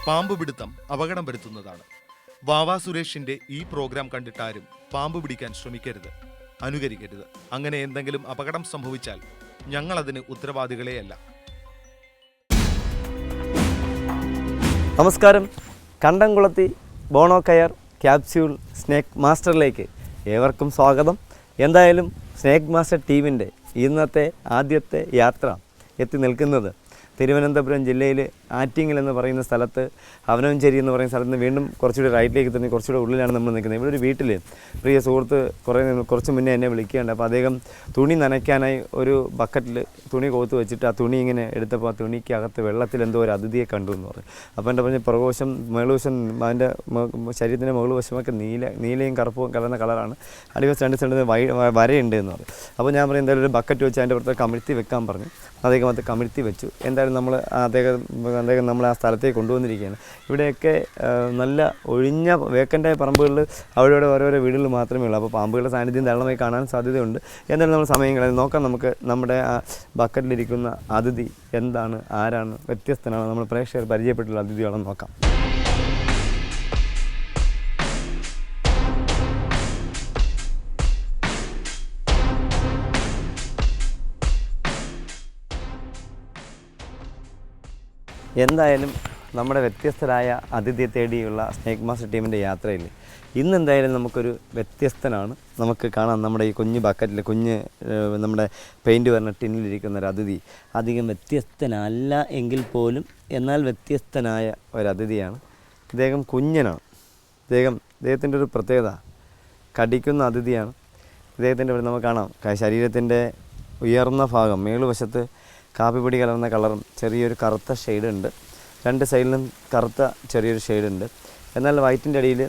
പാമ്പ് പിടുത്തം അപകടം വരുത്തുന്നതാണ്. വാവാ സുരേഷിന്റെ ഈ പ്രോഗ്രാം കണ്ടിട്ടാരും പാമ്പ് പിടിക്കാൻ ശ്രമിക്കരുത്, അനുകരിക്കരുത്. അങ്ങനെ എന്തെങ്കിലും അപകടം സംഭവിച്ചാൽ ഞങ്ങൾ അതിന് ഉത്തരവാദികളെയല്ല. നമസ്കാരം. കണ്ടംകുളത്തി ബോണോ കെയർ ക്യാപ്സ്യൂൾ സ്നേക്ക് മാസ്റ്ററിലേക്ക് ഏവർക്കും സ്വാഗതം. എന്തായാലും സ്നേക്ക് മാസ്റ്റർ ടീമിൻ്റെ ഇന്നത്തെ ആദ്യത്തെ യാത്ര എത്തി നിൽക്കുന്നത് തിരുവനന്തപുരം ജില്ലയിൽ ആറ്റിങ്ങൽ എന്ന് പറയുന്ന സ്ഥലത്ത്, അവനവഞ്ചേരി എന്ന് പറയുന്ന സ്ഥലത്ത് നിന്ന് വീണ്ടും കുറച്ചുകൂടി റൈറ്റിലേക്ക് തന്നെ കുറച്ചുകൂടെ ഉള്ളിലാണ് നമ്മൾ നിൽക്കുന്നത്. ഇവിടെ ഒരു വീട്ടിൽ പ്രിയ സുഹൃത്ത് കുറച്ച് മുന്നേ എന്നെ വിളിക്കുകയുണ്ട്. അപ്പോൾ അദ്ദേഹം തുണി നനയ്ക്കാനായി ഒരു ബക്കറ്റിൽ തുണി കോത്ത് വെച്ചിട്ട് ആ തുണി ഇങ്ങനെ എടുത്തപ്പോൾ ആ തുണിക്കകത്ത് വെള്ളത്തിൽ എന്തോ ഒരു അതിഥിയെ കണ്ടു എന്ന് പറയും. അപ്പോൾ എൻ്റെ പറഞ്ഞ പുറകുവശം മേളുവശം അതിൻ്റെ ശരീരത്തിൻ്റെ മുകൾവശമൊക്കെ നീലയും കറുപ്പും കലർന്ന കളറാണ്. അടിവശം രണ്ട് സൈഡിൽ വരയുണ്ട് എന്ന് പറയും. അപ്പോൾ ഞാൻ പറയും എന്തായാലും ഒരു ബക്കറ്റ് വെച്ച് അതിൻ്റെ പുറത്ത് കമിഴ്ത്തി വെക്കാൻ പറഞ്ഞു. അദ്ദേഹം അത് കമിഴ്ത്തി വെച്ചു. എന്തായാലും നമ്മൾ അദ്ദേഹം നമ്മളെ ആ സ്ഥലത്തേക്ക് കൊണ്ടുവന്നിരിക്കുകയാണ്. ഇവിടെയൊക്കെ നല്ല ഒഴിഞ്ഞ വേക്കൻ്റായ പറമ്പുകളിൽ അവിടെ ഓരോരോ വീടുകൾ മാത്രമേ ഉള്ളൂ. അപ്പോൾ പാമ്പുകളുടെ സാന്നിധ്യം ധാരാളമായി കാണാൻ സാധ്യതയുണ്ട്. എന്തായാലും നമ്മൾ സമയങ്ങളിൽ നോക്കാം. നമുക്ക് നമ്മുടെ ആ ബക്കറ്റിലിരിക്കുന്ന അതിഥി എന്താണ്, ആരാണ്, വ്യത്യസ്തനാണ്, നമ്മൾ പ്രേക്ഷകർ പരിചയപ്പെട്ടുള്ള അതിഥിയാണെന്ന് നോക്കാം. എന്തായാലും നമ്മുടെ വ്യത്യസ്തരായ അതിഥിയെ തേടിയുള്ള സ്നേക്ക് മാസ്റ്റർ ടീമിൻ്റെ യാത്രയിൽ ഇന്നെന്തായാലും നമുക്കൊരു വ്യത്യസ്തനാണ്. നമുക്ക് കാണാം നമ്മുടെ ഈ കുഞ്ഞ് ബക്കറ്റിൽ നമ്മുടെ പെയിൻറ്റ് വരുന്ന ടിന്നിലിരിക്കുന്ന ഒരു അതിഥി അധികം വ്യത്യസ്തനല്ല എങ്കിൽ പോലും എന്നാൽ വ്യത്യസ്തനായ ഒരു അതിഥിയാണ്. ഇദ്ദേഹം കുഞ്ഞനാണ്. ഇദ്ദേഹത്തിൻ്റെ ഒരു പ്രത്യേകത കടിക്കുന്ന അതിഥിയാണ്. ഇദ്ദേഹത്തിൻ്റെ നമുക്ക് കാണാം ശരീരത്തിൻ്റെ ഉയർന്ന ഭാഗം മേളുവശത്ത് കാപ്പിപ്പൊടി കലർന്ന കളറും ചെറിയൊരു കറുത്ത ഷെയ്ഡ് ഉണ്ട്. രണ്ട് സൈഡിലും കറുത്ത ചെറിയൊരു ഷെയ്ഡ് ഉണ്ട്. എന്നാൽ വൈറ്റിൻ്റെ അടിയിൽ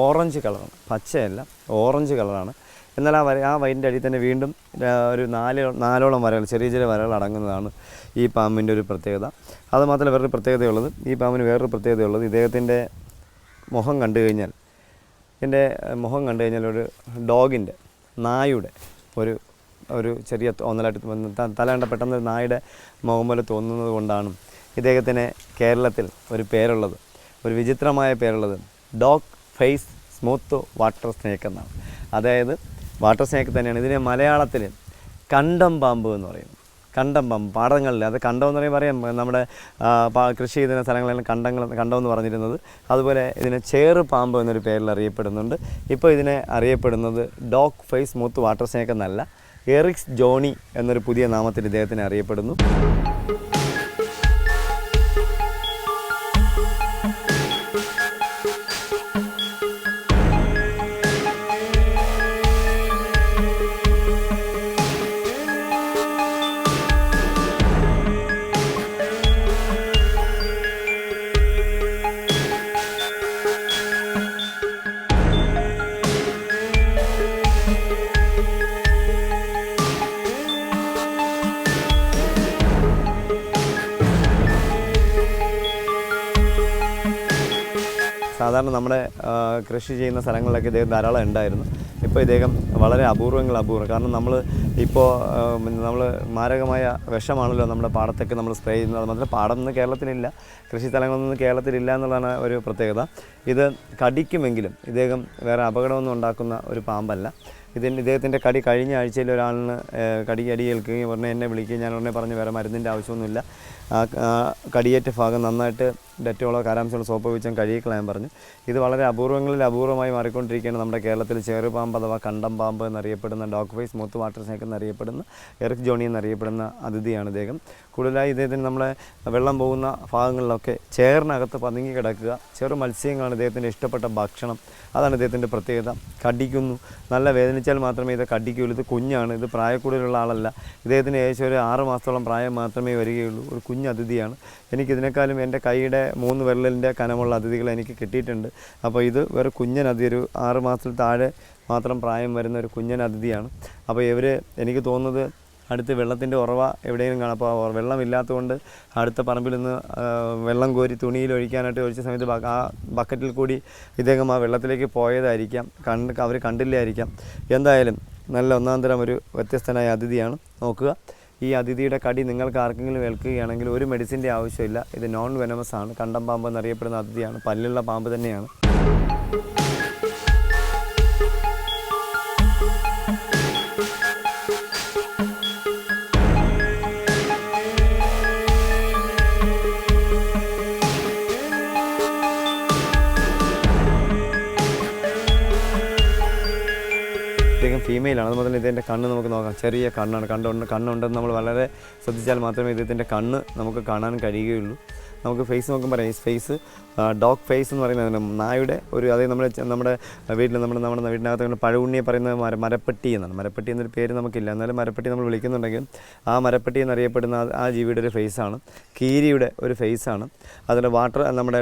ഓറഞ്ച് കളറാണ്, പച്ചയല്ല ഓറഞ്ച് കളറാണ്. എന്നാൽ ആ വൈറ്റിൻ്റെ അടിയിൽ തന്നെ വീണ്ടും ഒരു നാലോളം വരകൾ, ചെറിയ വരകൾ അടങ്ങുന്നതാണ് ഈ പാമ്പിൻ്റെ ഒരു പ്രത്യേകത. അതുമാത്രമല്ല വേറൊരു പ്രത്യേകതയുള്ളത്, ഈ പാമ്പിന് വേറൊരു പ്രത്യേകതയുള്ളത്, ഇദ്ദേഹത്തിൻ്റെ മുഖം കണ്ടു കഴിഞ്ഞാൽ ഒരു ഡോഗിൻ്റെ, നായുടെ ഒരു ചെറിയ തോന്നലായിട്ട് തലകണ്ട പെട്ടെന്ന് നായുടെ മുഖം പോലെ തോന്നുന്നത് കൊണ്ടാണ് ഇദ്ദേഹത്തിന് കേരളത്തിൽ ഒരു പേരുള്ളത്, ഒരു വിചിത്രമായ പേരുള്ളത് dog face smooth water snake എന്നാണ്. അതായത് വാട്ടർ സ്നേക്ക് തന്നെയാണ്. ഇതിനെ മലയാളത്തിൽ കണ്ടം പാമ്പ് എന്ന് പറയുന്നത്. കണ്ടം പാമ്പ് പാടങ്ങളിൽ, അത് കണ്ടം എന്ന് പറയാം, നമ്മുടെ കൃഷി ചെയ്യുന്ന സ്ഥലങ്ങളിലും കണ്ടം എന്ന് പറഞ്ഞിരുന്നത്. അതുപോലെ ഇതിനെ ചേറ് പാമ്പ് എന്നൊരു പേരിൽ അറിയപ്പെടുന്നുണ്ട്. ഇപ്പോൾ ഇതിനെ അറിയപ്പെടുന്നത് dog face smooth water snake എന്നല്ല, എറിക്സ് ജോണി എന്നൊരു പുതിയ നാമത്തിൽ ഇദ്ദേഹത്തിനെ അറിയപ്പെടുന്നു. സാധാരണ നമ്മുടെ കൃഷി ചെയ്യുന്ന സ്ഥലങ്ങളിലൊക്കെ ഇദ്ദേഹം ധാരാളം ഉണ്ടായിരുന്നു. ഇപ്പോൾ ഇദ്ദേഹം വളരെ അപൂർവം. കാരണം നമ്മൾ മാരകമായ വിഷമാണല്ലോ നമ്മുടെ പാടത്തൊക്കെ നമ്മൾ സ്പ്രേ ചെയ്യുന്നത്. അത് മാത്രമല്ല പാടം ഒന്നും കേരളത്തിലില്ല, കൃഷി സ്ഥലങ്ങളൊന്നും കേരളത്തിലില്ല എന്നുള്ളതാണ് ഒരു പ്രത്യേകത. ഇത് കടിക്കുമെങ്കിലും ഇദ്ദേഹം വേറെ അപകടമൊന്നും ഉണ്ടാക്കുന്ന ഒരു പാമ്പല്ല. ഇദ്ദേഹത്തിൻ്റെ കടി കഴിഞ്ഞ ആഴ്ചയിൽ ഒരാളിന് കടി ഏൽക്കുകയും ഉടനെ എന്നെ വിളിക്കുകയും ഞാൻ ഉടനെ പറഞ്ഞ് വേറെ മരുന്നിൻ്റെ ആവശ്യമൊന്നുമില്ല, കടിയേറ്റ ഭാഗം നന്നായിട്ട് ഡെറ്റോളോ കാരാംശമുള്ള സോപ്പ് വെച്ചും കഴുകിക്കളയാൻ പറഞ്ഞു. ഇത് വളരെ അപൂർവമായി മാറിക്കൊണ്ടിരിക്കുകയാണ്. നമ്മുടെ കേരളത്തിൽ ചേറുപാമ്പ് അഥവാ കണ്ടം പാമ്പ് എന്നറിയപ്പെടുന്ന, dog face smooth water snake എന്നറിയപ്പെടുന്ന, എറിക് ജോണി എന്നറിയപ്പെടുന്ന അതിഥിയാണ് ഇദ്ദേഹം. കൂടുതലായി ഇദ്ദേഹത്തിന് നമ്മളെ വെള്ളം പോകുന്ന ഭാഗങ്ങളിലൊക്കെ ചേറിനകത്ത് പതുങ്ങി കിടക്കുക, ചെറു മത്സ്യങ്ങളാണ് ഇദ്ദേഹത്തിൻ്റെ ഇഷ്ടപ്പെട്ട ഭക്ഷണം. അതാണ് ഇദ്ദേഹത്തിൻ്റെ പ്രത്യേകത. കടിക്കുന്നു, നല്ല വേദനിച്ചാൽ മാത്രമേ ഇത് കടിക്കുകയുള്ളൂ. ഇത് കുഞ്ഞാണ്, ഇത് പ്രായക്കൂടുതലുള്ള ആളല്ല. ഇദ്ദേഹത്തിന് ഏകദേശം ഒരു 6 മാസത്തോളം പ്രായം മാത്രമേ വരികയുള്ളൂ. ഒരു കുഞ്ഞ് അതിഥിയാണ്. എനിക്കിതിനേക്കാളും എൻ്റെ കൈയുടെ 3 വിരലിൻ്റെ കനമുള്ള അതിഥികൾ എനിക്ക് കിട്ടിയിട്ടുണ്ട്. അപ്പോൾ ഇത് വേറെ കുഞ്ഞൻ അതിഥി, ഒരു 6 മാസത്തിൽ താഴെ മാത്രം പ്രായം വരുന്ന ഒരു കുഞ്ഞൻ അതിഥിയാണ്. അപ്പോൾ എനിക്ക് തോന്നുന്നത് അടുത്ത് വെള്ളത്തിൻ്റെ ഉറവ എവിടെയെങ്കിലും കാണാം. അപ്പോൾ വെള്ളമില്ലാത്തതുകൊണ്ട് അടുത്ത പറമ്പിൽ നിന്ന് വെള്ളം കോരി തുണിയിൽ ഒഴിക്കാനായിട്ട് ഒഴിച്ച സമയത്ത് ആ ബക്കറ്റിൽ കൂടി ഇദ്ദേഹം ആ വെള്ളത്തിലേക്ക് പോയതായിരിക്കാം, അവർ കണ്ടില്ലായിരിക്കാം. എന്തായാലും നല്ല ഒന്നാന്തരം ഒരു വ്യത്യസ്തനായ അതിഥിയാണ്. നോക്കുക, ഈ അതിഥിയുടെ കടി നിങ്ങൾക്ക് ആർക്കെങ്കിലും ഏൽക്കുകയാണെങ്കിൽ ഒരു മെഡിസിൻ്റെ ആവശ്യമില്ല. ഇത് നോൺ വെനമസ് ആണ്. കണ്ടം പാമ്പ് എന്നറിയപ്പെടുന്ന അതിഥിയാണ്. പല്ലുള്ള പാമ്പ് തന്നെയാണ്. ഇദ്ദേഹം ഫീമെയിലാണ്. അതുപോലെ തന്നെ ഇതിൻ്റെ കണ്ണ് നമുക്ക് നോക്കാം. ചെറിയ കണ്ണാണ്. കണ്ണുണ്ടെന്ന് നമ്മൾ വളരെ ശ്രദ്ധിച്ചാൽ മാത്രമേ ഇതിൻ്റെ കണ്ണ് നമുക്ക് കാണാൻ കഴിയുകയുള്ളൂ. നമുക്ക് ഫേസ് നോക്കുമ്പോൾ പറയാം, ഈ ഫേസ് ഡോഗ് ഫേസ് എന്ന് പറയുന്നത് നായുടെ ഒരു, അതായത് നമ്മുടെ വീട്ടിൽ നമ്മുടെ വീടിനകത്ത് പഴകുണ്ണിയെ പറയുന്നത് മരപ്പെട്ടി എന്നാണ്. മരപ്പെട്ടി എന്നൊരു പേര് നമുക്കില്ല, എന്നാലും മരപ്പെട്ടി നമ്മൾ വിളിക്കുന്നുണ്ടെങ്കിൽ ആ മരപ്പെട്ടി എന്നറിയപ്പെടുന്ന ആ ജീവിയുടെ ഒരു ഫേസാണ്. കീരിയുടെ ഒരു ഫേസാണ്. അതിൻ്റെ നമ്മുടെ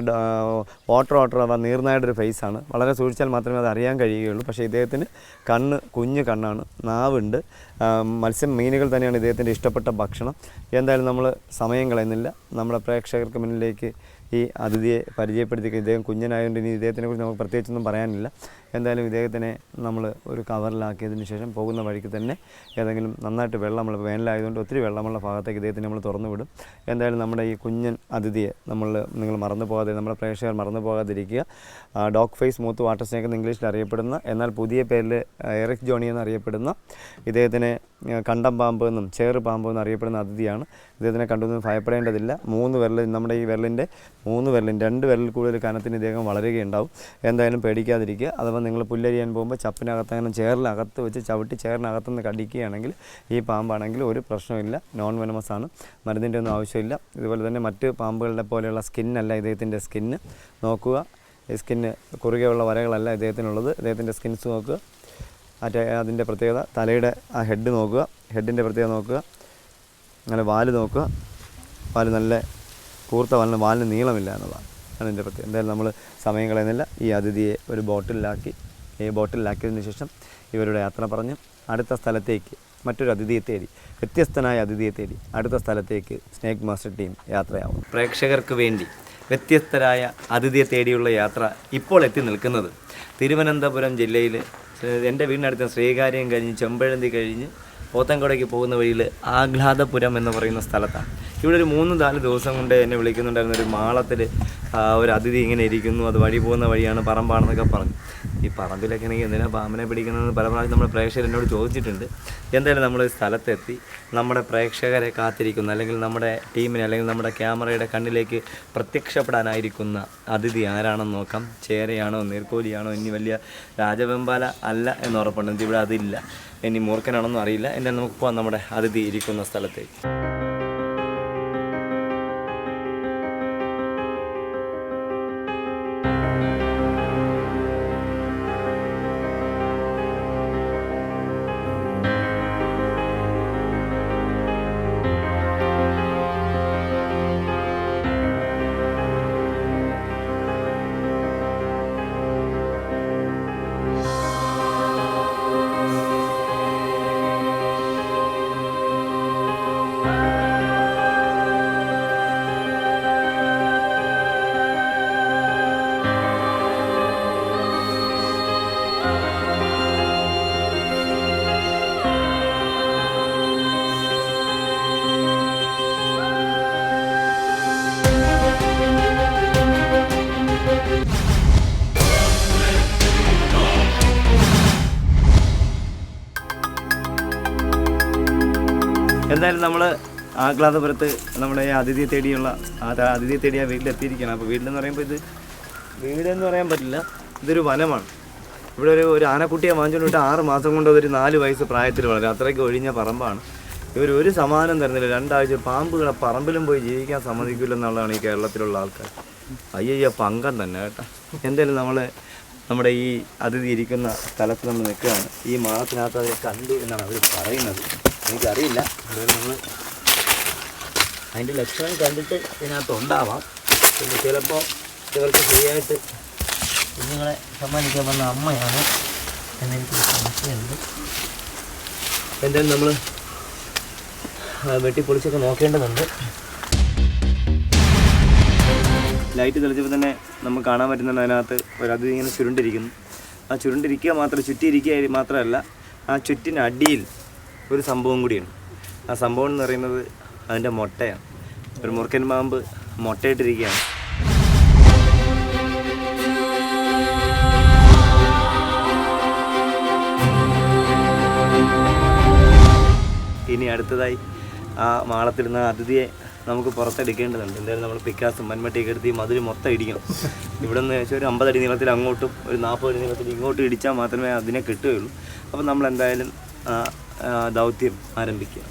വാട്ടർ അഥവാ നീർനായുടെ ഒരു ഫേസാണ്. വളരെ സൂക്ഷിച്ചാൽ മാത്രമേ അത് അറിയാൻ കഴിയുകയുള്ളൂ. പക്ഷേ ഇദ്ദേഹത്തിന് കണ്ണ് കുഞ്ഞു കണ്ണാണ്, നാവുണ്ട്. മീനുകൾ തന്നെയാണ് ഇദ്ദേഹത്തിൻ്റെ ഇഷ്ടപ്പെട്ട ഭക്ഷണം. എന്തായാലും നമ്മൾ സമയം കളയുന്നില്ല. നമ്മുടെ പ്രേക്ഷകർക്ക് മുന്നിലേക്ക് ഈ അതിഥിയെ പരിചയപ്പെടുത്തി. ഇദ്ദേഹം കുഞ്ഞനായതുകൊണ്ട് ഇനി ഇദ്ദേഹത്തിനെക്കുറിച്ച് നമുക്ക് പ്രത്യേകിച്ചൊന്നും പറയാനില്ല. എന്തായാലും ഇദ്ദേഹത്തിനെ നമ്മൾ ഒരു കവറിലാക്കിയതിന് ശേഷം പോകുന്ന വഴിക്ക് തന്നെ ഏതെങ്കിലും നന്നായിട്ട് വെള്ളം, നമ്മൾ വേനലായതുകൊണ്ട് ഒത്തിരി വെള്ളമുള്ള ഭാഗത്തേക്ക് ഇദ്ദേഹത്തിന് നമ്മൾ തുറന്നു വിടും. എന്തായാലും നമ്മുടെ ഈ കുഞ്ഞൻ അതിഥിയെ നിങ്ങൾ മറന്നു പോകാതെ, നമ്മുടെ പ്രേക്ഷകർ മറന്നു പോകാതിരിക്കുക. ഡോഗ് ഫേസ് മൂത്ത് വാട്ടർ സ്നേക്ക് എന്ന് ഇംഗ്ലീഷിൽ അറിയപ്പെടുന്ന, എന്നാൽ പുതിയ പേരിൽ എറിക് ജോണി എന്നറിയപ്പെടുന്ന, ഇദ്ദേഹത്തിനെ കണ്ടം പാമ്പ് എന്നും ചേറ് പാമ്പ് എന്നും അറിയപ്പെടുന്ന അതിഥിയാണ്. ഇദ്ദേഹത്തിനെ കണ്ടൊന്നും ഭയപ്പെടേണ്ടതില്ല. 3 വിരൽ, നമ്മുടെ ഈ വിരലിൻ്റെ 3 വിരലിൽ 2 വിരലിൽ കൂടുതൽ കനത്തിന് ഇദ്ദേഹം വളരുകയുണ്ടാവും. എന്തായാലും പേടിക്കാതിരിക്കുക. അഥവാ നിങ്ങൾ പുല്ലരിയാൻ പോകുമ്പോൾ ചപ്പിനകത്ത് അങ്ങനെ ചേറിനകത്ത് വെച്ച് ചവിട്ടി ചേറിനകത്തുനിന്ന് കടിക്കുകയാണെങ്കിൽ ഈ പാമ്പാണെങ്കിൽ ഒരു പ്രശ്നമില്ല. നോൺ വെനമസ് ആണ്. മരുന്നിൻ്റെ ഒന്നും ആവശ്യമില്ല. ഇതുപോലെ തന്നെ മറ്റ് പാമ്പുകളുടെ പോലെയുള്ള സ്കിന്നല്ല ഇദ്ദേഹത്തിൻ്റെ സ്കിന്ന്. നോക്കുക, ഈ സ്കിന്ന് കുറുകെയുള്ള വരകളല്ല ഇദ്ദേഹത്തിനുള്ളത്. ഇദ്ദേഹത്തിൻ്റെ സ്കിൻസ് നോക്കുക. അതിൻ്റെ പ്രത്യേകത, തലയുടെ ആ ഹെഡ് നോക്കുക, ഹെഡിൻ്റെ പ്രത്യേകത നോക്കുക. അങ്ങനെ വാല് നോക്കുക. വാല് നല്ല കൂർത്ത വാലിന് നീളമില്ല എന്നുള്ളതാണ് അതിൻ്റെ പ്രത്യേകത. എന്തായാലും നമ്മൾ സമയം കളയുന്നില്ല. ഈ അതിഥിയെ ഒരു ബോട്ടിലാക്കിയതിന് ശേഷം ഇവരുടെ യാത്ര പറഞ്ഞ് അടുത്ത സ്ഥലത്തേക്ക് മറ്റൊരു അതിഥിയെ തേടി, വ്യത്യസ്തനായ അതിഥിയെ തേടി അടുത്ത സ്ഥലത്തേക്ക് സ്നേക്ക് മാസ്റ്റർ ടീം യാത്രയാവും. പ്രേക്ഷകർക്ക് വേണ്ടി വ്യത്യസ്തരായ അതിഥിയെ തേടിയുള്ള യാത്ര ഇപ്പോൾ എത്തി നിൽക്കുന്നത് തിരുവനന്തപുരം ജില്ലയിൽ എൻ്റെ വീടിനടുത്ത് ശ്രീകാര്യം കഴിഞ്ഞ് ചെമ്പഴന്തി കഴിഞ്ഞ് പോത്തൻകോടയ്ക്ക് പോകുന്ന വഴിയിൽ ആഹ്ലാദപുരം എന്ന് പറയുന്ന സ്ഥലത്താണ്. ഇവിടെ ഒരു 3-4 ദിവസം കൊണ്ട് എന്നെ വിളിക്കുന്നുണ്ടായിരുന്ന ഒരു മാളത്തിൽ ഒരു അതിഥി ഇങ്ങനെ ഇരിക്കുന്നു, അത് വഴി പോകുന്ന വഴിയാണ്, പറമ്പാണെന്നൊക്കെ പറഞ്ഞു. ഈ പറമ്പിലൊക്കെ ആണെങ്കിൽ എന്തിനാ പാമ്പിനെ പിടിക്കുന്നതെന്ന് പല പ്രാവശ്യം നമ്മുടെ പ്രേക്ഷകർ എന്നോട് ചോദിച്ചിട്ടുണ്ട്. എന്തായാലും നമ്മൾ സ്ഥലത്തെത്തി നമ്മുടെ പ്രേക്ഷകരെ കാത്തിരിക്കുന്ന, അല്ലെങ്കിൽ നമ്മുടെ ടീമിനെ, അല്ലെങ്കിൽ നമ്മുടെ ക്യാമറയുടെ കണ്ണിലേക്ക് പ്രത്യക്ഷപ്പെടാനായിരിക്കുന്ന അതിഥി ആരാണെന്ന് നോക്കാം. ചേരയാണോ, നീർക്കോലിയാണോ, ഇനി വലിയ രാജവെമ്പാല അല്ല എന്ന് ഉറപ്പുണ്ട്. ഇവിടെ അതില്ല. ഇനി മൂർഖനാണെന്നും അറിയില്ല. എന്തായാലും നമുക്ക് പോകാം നമ്മുടെ അതിഥി ഇരിക്കുന്ന സ്ഥലത്തേക്ക്. എന്തായാലും നമ്മൾ ആഹ്ലാദപുരത്ത് നമ്മുടെ അതിഥിയെ തേടിയ വീട്ടിലെത്തിയിരിക്കുകയാണ്. അപ്പോൾ വീട്ടിലെന്ന് പറയുമ്പോൾ ഇത് വീടെന്ന് പറയാൻ പറ്റില്ല, ഇതൊരു വനമാണ്. ഇവിടെ ഒരു ആനക്കുട്ടിയെ വാങ്ങിച്ചുകൊണ്ട് വിട്ട് 6 മാസം കൊണ്ട് അതൊരു 4 വയസ്സ് പ്രായത്തിൽ വളരും. അത്രയ്ക്ക് ഒഴിഞ്ഞ പറമ്പാണ്. ഒരു സമാനം തരുന്നില്ല. 2 ആഴ്ച പാമ്പുകളെ പറമ്പിലും പോയി ജീവിക്കാൻ സമ്മതിക്കില്ലെന്നുള്ളതാണ് ഈ കേരളത്തിലുള്ള ആൾക്കാർ. അയ്യയ്യ പങ്കം തന്നെ കേട്ടോ. എന്തായാലും നമ്മുടെ ഈ അതിഥി ഇരിക്കുന്ന സ്ഥലത്ത് നമ്മൾ നിൽക്കുകയാണ്. ഈ മാളത്തിനകത്ത് അത് കണ്ടു എന്നാണ് അവർ പറയുന്നത്. എനിക്കറിയില്ല. നമ്മൾ അതിൻ്റെ ലക്ഷണം കണ്ടിട്ട് ഇതിനകത്ത് ഉണ്ടാവാം. പിന്നെ ചിലപ്പോൾ ഇവർക്ക് ഫ്രീ ആയിട്ട് കുഞ്ഞുങ്ങളെ സമ്മാനിക്കാൻ വന്ന അമ്മയാണ് എന്നെനിക്ക് സംശയമുണ്ട്. എന്തായാലും നമ്മൾ വെട്ടിപ്പൊളിച്ചൊക്കെ നോക്കേണ്ടതുണ്ട്. ലൈറ്റ് തെളിച്ചപ്പോൾ തന്നെ നമുക്ക് കാണാൻ പറ്റുന്നുണ്ട് അതിനകത്ത് ഒരു അതിഥി ഇങ്ങനെ ചുരുണ്ടിരിക്കുന്നു. ആ ചുരുണ്ടിരിക്കുക ചുറ്റിയിരിക്കുക മാത്രമല്ല, ആ ചുറ്റിനടിയിൽ ഒരു സംഭവം കൂടിയാണ്. ആ സംഭവം എന്ന് പറയുന്നത് അതിൻ്റെ മുട്ടയാണ്. ഒരു മൂർഖൻ പാമ്പ് മുട്ടയിട്ടിരിക്കുകയാണ്. ഇനി അടുത്തതായി ആ മാളത്തിടുന്ന അതിഥിയെ നമുക്ക് പുറത്തെടുക്കേണ്ടതുണ്ട്. എന്തായാലും നമ്മൾ പിക്കാസും മൺമട്ടിയൊക്കെ എടുത്ത് ഈ മതിൽ മൊത്തം ഇടിക്കണം. ഇവിടെ നിന്ന് വെച്ചാൽ ഒരു 50 അടി നീളത്തിൽ അങ്ങോട്ടും ഒരു 40 അടി നീളത്തിൽ ഇങ്ങോട്ടും ഇടിച്ചാൽ മാത്രമേ അതിനെ കിട്ടുകയുള്ളൂ. അപ്പോൾ നമ്മൾ എന്തായാലും ദൗത്യം ആരംഭിക്കുക.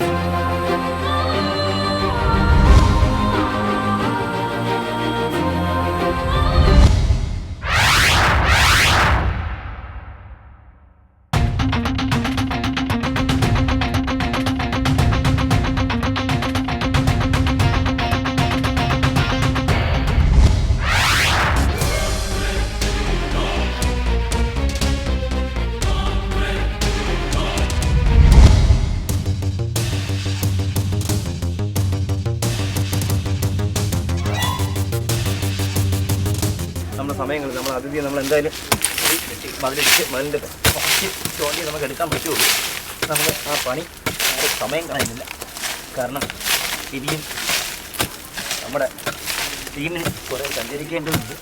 നമ്മുടെ സമയങ്ങൾ നമ്മൾ അതിഥിയെ നമ്മൾ എന്തായാലും മതിലിട്ട് ചോണ്ടി നമുക്ക് എടുക്കാൻ പറ്റുള്ളൂ. നമ്മൾ ആ പണി സമയം കളയുന്നില്ല. കാരണം ഇനിയും നമ്മുടെ ടീമിന് കുറേ സഞ്ചരിക്കേണ്ടതുണ്ട്.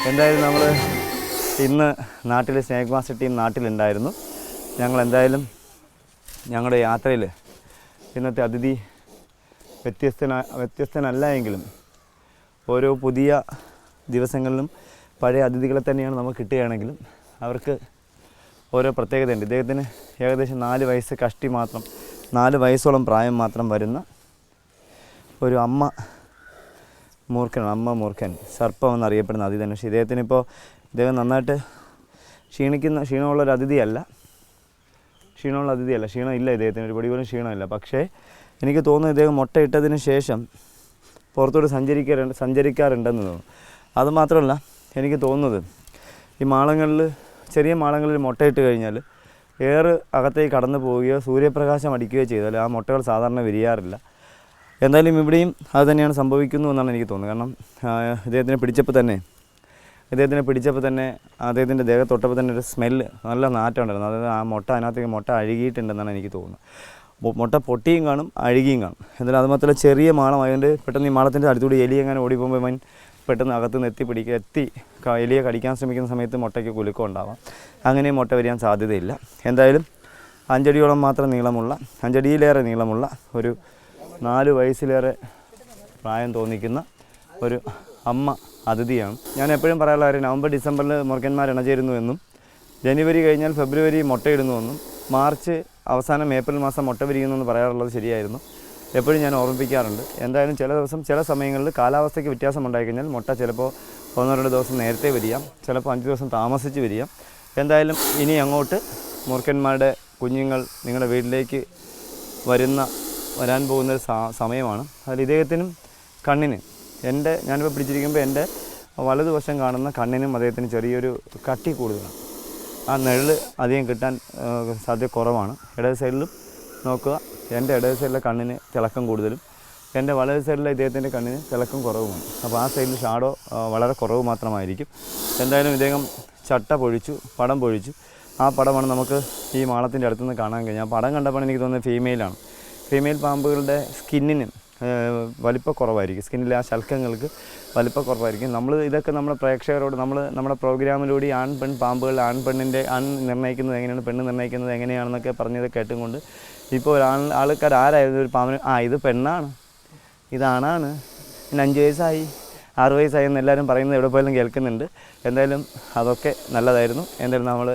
എന്തായാലും നമ്മൾ ഇന്ന് നാട്ടിൽ സ്നേക് മാസ്റ്റർ ടീം നാട്ടിലുണ്ടായിരുന്നു. ഞങ്ങളെന്തായാലും ഞങ്ങളുടെ യാത്രയിൽ ഇന്നത്തെ അതിഥി വ്യത്യസ്തനല്ല എങ്കിലും ഓരോ പുതിയ ദിവസങ്ങളിലും പഴയ അതിഥികളെ തന്നെയാണ് നമുക്ക് കിട്ടുകയാണെങ്കിലും അവർക്ക് ഓരോ പ്രത്യേകതയുണ്ട്. ഇദ്ദേഹത്തിന് ഏകദേശം 4 വയസ്സ് കഷ്ടി മാത്രം 4 വയസ്സോളം പ്രായം മാത്രം വരുന്ന ഒരു അമ്മ മൂർഖൻ സർപ്പം എന്നറിയപ്പെടുന്ന അതിഥി തന്നെ. പക്ഷേ ഇദ്ദേഹം നന്നായിട്ട് ക്ഷീണമുള്ളൊരു അതിഥിയല്ല. ക്ഷീണമില്ല ഇദ്ദേഹത്തിന്, ഒരു പടി പോലും ക്ഷീണമില്ല. പക്ഷേ എനിക്ക് തോന്നുന്നു ഇദ്ദേഹം മുട്ടയിട്ടതിന് ശേഷം പുറത്തോട്ട് സഞ്ചരിക്കാറുണ്ടെന്ന് തോന്നുന്നു. അതുമാത്രമല്ല എനിക്ക് തോന്നുന്നത് ഈ ചെറിയ മാളങ്ങളിൽ മുട്ടയിട്ട് കഴിഞ്ഞാൽ എയർ അകത്തേക്ക് കടന്നു പോവുകയോ സൂര്യപ്രകാശം അടിക്കുകയോ ചെയ്താൽ ആ മുട്ടകൾ സാധാരണ വിരിയാറില്ല. എന്തായാലും ഇവിടെയും അത് തന്നെയാണ് സംഭവിക്കുന്നു എന്നാണ് എനിക്ക് തോന്നുന്നത്. കാരണം ഇദ്ദേഹത്തിനെ പിടിച്ചപ്പോൾ തന്നെ അദ്ദേഹത്തിൻ്റെ ദേഹത്തൊട്ടപ്പോൾ തന്നെ ഒരു സ്മെല്ല്, നല്ല നാറ്റം ഉണ്ടായിരുന്നു. അതായത് ആ അതിനകത്തേക്ക് മുട്ട അഴുകിയിട്ടുണ്ടെന്നാണ് എനിക്ക് തോന്നുന്നത്. മുട്ട പൊട്ടിയും കാണും, അഴുകിയും കാണും. എന്തായാലും അത് മാത്രമല്ല ചെറിയ മാളമായതുകൊണ്ട് പെട്ടെന്ന് ഈ മാളത്തിൻ്റെ അടുത്തൂടി എലി എങ്ങനെ ഓടിപ്പോകുമ്പോൾ പെട്ടെന്ന് അകത്ത് നിന്ന് എലിയെ കടിക്കാൻ ശ്രമിക്കുന്ന സമയത്ത് മുട്ടയ്ക്ക് കുലുക്കം ഉണ്ടാവാം. അങ്ങനെ മുട്ട വരാൻ സാധ്യതയില്ല. എന്തായാലും 5 അടിയോളം മാത്രം നീളമുള്ള 5 അടിയിലേറെ നീളമുള്ള ഒരു 4 വയസ്സിലേറെ പ്രായം തോന്നിക്കുന്ന ഒരു അമ്മ അതിഥിയാണ്. ഞാൻ എപ്പോഴും പറയാനുള്ള കാര്യം, നവംബർ ഡിസംബറിൽ മൂർഖന്മാർ ഇണചേരുന്നു എന്നും ജനുവരി കഴിഞ്ഞാൽ ഫെബ്രുവരി മുട്ടയിടുന്നുവെന്നും മാർച്ച് അവസാനം ഏപ്രിൽ മാസം മുട്ട വിരിയുന്നു എന്ന് പറയാറുള്ളത് ശരിയായിരുന്നു. എപ്പോഴും ഞാൻ ഓർമ്മിപ്പിക്കാറുണ്ട്. എന്തായാലും ചില സമയങ്ങളിൽ കാലാവസ്ഥയ്ക്ക് വ്യത്യാസം ഉണ്ടായിക്കഴിഞ്ഞാൽ മുട്ട ചിലപ്പോൾ 1-2 ദിവസം നേരത്തെ വിരിയാം, ചിലപ്പോൾ 5 ദിവസം താമസിച്ച് വിരിയാം. എന്തായാലും ഇനി അങ്ങോട്ട് മൂർഖന്മാരുടെ കുഞ്ഞുങ്ങൾ നിങ്ങളുടെ വീട്ടിലേക്ക് വരാൻ പോകുന്നൊരു സമയമാണ്. അതിൽ ഇദ്ദേഹത്തിനും കണ്ണിന് ഞാനിപ്പോൾ പിടിച്ചിരിക്കുമ്പോൾ എൻ്റെ വലതുവശം കാണുന്ന കണ്ണിനും അദ്ദേഹത്തിന് ചെറിയൊരു കട്ടി കൂടുതലാണ്. ആ നിഴൽ അധികം കിട്ടാൻ സാധ്യത കുറവാണ്. ഇടത് സൈഡിലും നോക്കുക, എൻ്റെ ഇടത് സൈഡിലെ കണ്ണിന് തിളക്കം കൂടുതലും എൻ്റെ വലത് സൈഡിലെ ഇദ്ദേഹത്തിൻ്റെ കണ്ണിന് തിളക്കം കുറവുമാണ്. അപ്പോൾ ആ സൈഡിൽ ഷാഡോ വളരെ കുറവ് മാത്രമായിരിക്കും. എന്തായാലും ഇദ്ദേഹം പടം പൊഴിച്ചു. ആ പടമാണ് നമുക്ക് ഈ മാളത്തിൻ്റെ അടുത്തുനിന്ന് കാണാൻ കഴിഞ്ഞത്. ആ പടം കണ്ടപ്പോൾ എനിക്ക് തോന്നുന്നത് ഫീമെയിൽ പാമ്പുകളുടെ സ്കിന്നിന് വലിപ്പക്കുറവായിരിക്കും, സ്കിന്നിലെ ആ ശൽക്കങ്ങൾക്ക് വലിപ്പക്കുറവായിരിക്കും. ഇതൊക്കെ നമ്മുടെ പ്രേക്ഷകരോട് നമ്മുടെ പ്രോഗ്രാമിലൂടെ ആൺ പെൺ പാമ്പുകൾ ആൺ നിർണ്ണയിക്കുന്നത് എങ്ങനെയാണ്, പെണ്ണ് നിർണ്ണയിക്കുന്നത് എങ്ങനെയാണെന്നൊക്കെ പറഞ്ഞത് കേട്ടുകൊണ്ട് ഇപ്പോൾ ആൾക്കാർ ആരായിരുന്നു ഒരു പാമ്പിന് ഇത് പെണ്ണാണ്, ഇതാണാണ്, പിന്നെ 5 വയസ്സായി 6 വയസ്സായി എന്ന് എല്ലാവരും പറയുന്നത് എവിടെ പോയാലും കേൾക്കുന്നുണ്ട്. എന്തായാലും അതൊക്കെ നല്ലതായിരുന്നു. എന്തായാലും നമ്മൾ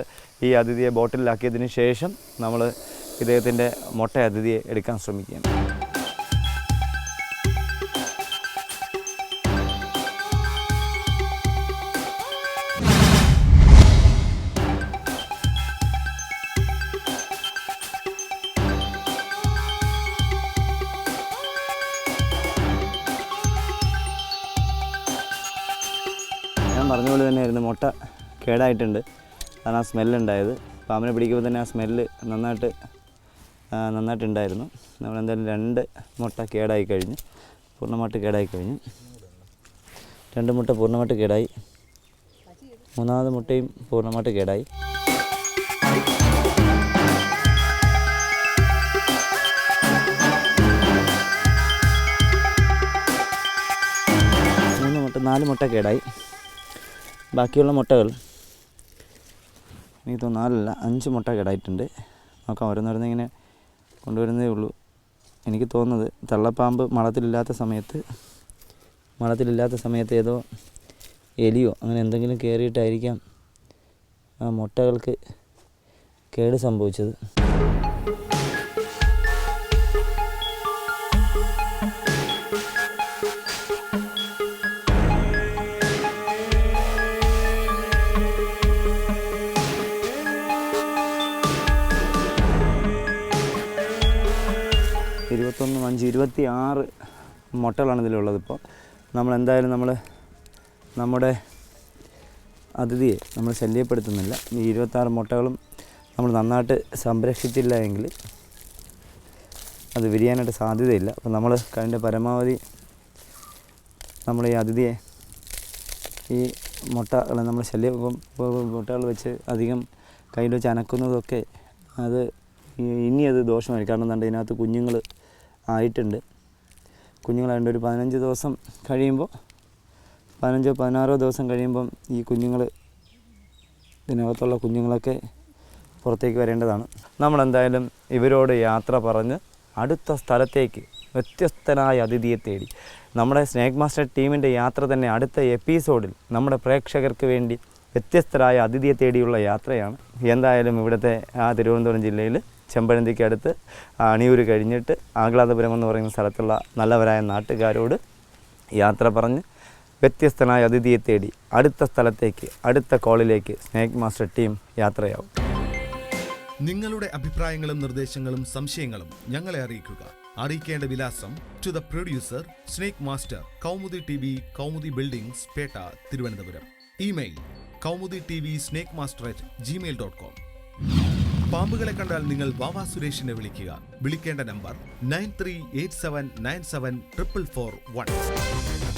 ഈ അതിഥിയെ ബോട്ടിലാക്കിയതിന് ശേഷം നമ്മൾ ഇദ്ദേഹത്തിൻ്റെ മൊട്ട അതിഥിയെ എടുക്കാൻ ശ്രമിക്കുകയാണ്. ഞാൻ പറഞ്ഞ പോലെ തന്നെയായിരുന്നു, മുട്ട കേടായിട്ടുണ്ട്. അതാണ് ആ സ്മെല്ലുണ്ടായത്. പാമ്പിനെ പിടിക്കുമ്പോൾ തന്നെ ആ സ്മെല്ല് നന്നായിട്ടുണ്ടായിരുന്നു. നമ്മളെന്തായാലും 2 മുട്ട കേടായി കഴിഞ്ഞു, പൂർണ്ണമായിട്ട് കേടായി കഴിഞ്ഞു. 2 മുട്ട പൂർണ്ണമായിട്ട് കേടായി, 3ാമത് മുട്ടയും പൂർണ്ണമായിട്ട് കേടായി. നാല് മുട്ട കേടായി. ബാക്കിയുള്ള മുട്ടകൾ എനിക്ക് തോന്നുന്നു 4 അല്ല 5 മുട്ട കേടായിട്ടുണ്ട്. നോക്കാം, ഓരോന്നോരോന്ന് ഇങ്ങനെ കൊണ്ടുവരുന്നതേ ഉള്ളൂ. എനിക്ക് തോന്നുന്നത് തള്ളപ്പാമ്പ് മളത്തിലില്ലാത്ത സമയത്ത് ഏതോ എലിയോ അങ്ങനെ എന്തെങ്കിലും കയറിയിട്ടായിരിക്കാം ആ മുട്ടകൾക്ക് കേട് സംഭവിച്ചത്. $21, 5, 26 മുട്ടകളാണ് ഇതിലുള്ളത്. ഇപ്പോൾ നമ്മളെന്തായാലും നമ്മുടെ അതിഥിയെ നമ്മൾ ശല്യപ്പെടുത്തുന്നില്ല. ഈ 26 മുട്ടകളും നമ്മൾ നന്നായിട്ട് സംരക്ഷിച്ചില്ല എങ്കിൽ അത് വിരിയാനായിട്ട് സാധ്യതയില്ല. അപ്പോൾ നമ്മൾ കഴിഞ്ഞ പരമാവധി നമ്മൾ ഈ അതിഥിയെ ഈ മുട്ടകളെ നമ്മൾ മുട്ടകൾ വെച്ച് അധികം കയ്യിൽ വെച്ച് അനക്കുന്നതൊക്കെ ഇനി അത് ദോഷമായിരിക്കും. കാരണം എന്താ, ഇതിനകത്ത് കുഞ്ഞുങ്ങൾ ആയിട്ടുണ്ട്. കുഞ്ഞുങ്ങളായതുകൊണ്ട് ഒരു 15 ദിവസം കഴിയുമ്പോൾ 15 16 ദിവസം കഴിയുമ്പം ഈ ഇതിനകത്തുള്ള കുഞ്ഞുങ്ങളൊക്കെ പുറത്തേക്ക് വരേണ്ടതാണ്. നമ്മളെന്തായാലും ഇവരോട് യാത്ര പറഞ്ഞ് അടുത്ത സ്ഥലത്തേക്ക് വ്യത്യസ്തനായ അതിഥിയെ തേടി നമ്മുടെ സ്നേക്ക് മാസ്റ്റർ ടീമിൻ്റെ യാത്ര തന്നെ അടുത്ത എപ്പിസോഡിൽ നമ്മുടെ പ്രേക്ഷകർക്ക് വേണ്ടി വ്യത്യസ്തരായ അതിഥിയെ തേടിയുള്ള യാത്രയാണ്. എന്തായാലും ഇവിടുത്തെ തിരുവനന്തപുരം ജില്ലയിൽ ചെമ്പഴന്തിക്ക് അടുത്ത് അണിയൂർ കഴിഞ്ഞിട്ട് ആഹ്ലാദപുരം എന്ന് പറയുന്ന സ്ഥലത്തുള്ള നല്ലവരായ നാട്ടുകാരോട് യാത്ര പറഞ്ഞ് വ്യത്യസ്തനായ അതിഥിയെ തേടി അടുത്ത സ്ഥലത്തേക്ക് അടുത്ത കോളിലേക്ക് സ്നേക്ക് മാസ്റ്റർ ടീം യാത്രയാവും. നിങ്ങളുടെ അഭിപ്രായങ്ങളും നിർദ്ദേശങ്ങളും സംശയങ്ങളും ഞങ്ങളെ അറിയിക്കുക. അറിയിക്കേണ്ട വിലാസം: to the producer, snake master, Kaumudi TV, Kaumudi buildings, Pettah, Thiruvananthapuram. Email kaumuditv@gmail.com. പാമ്പുകളെ കണ്ടാൽ നിങ്ങൾ വാവാ സുരേഷിനെ വിളിക്കുക. വിളിക്കേണ്ട നമ്പർ 9387974441.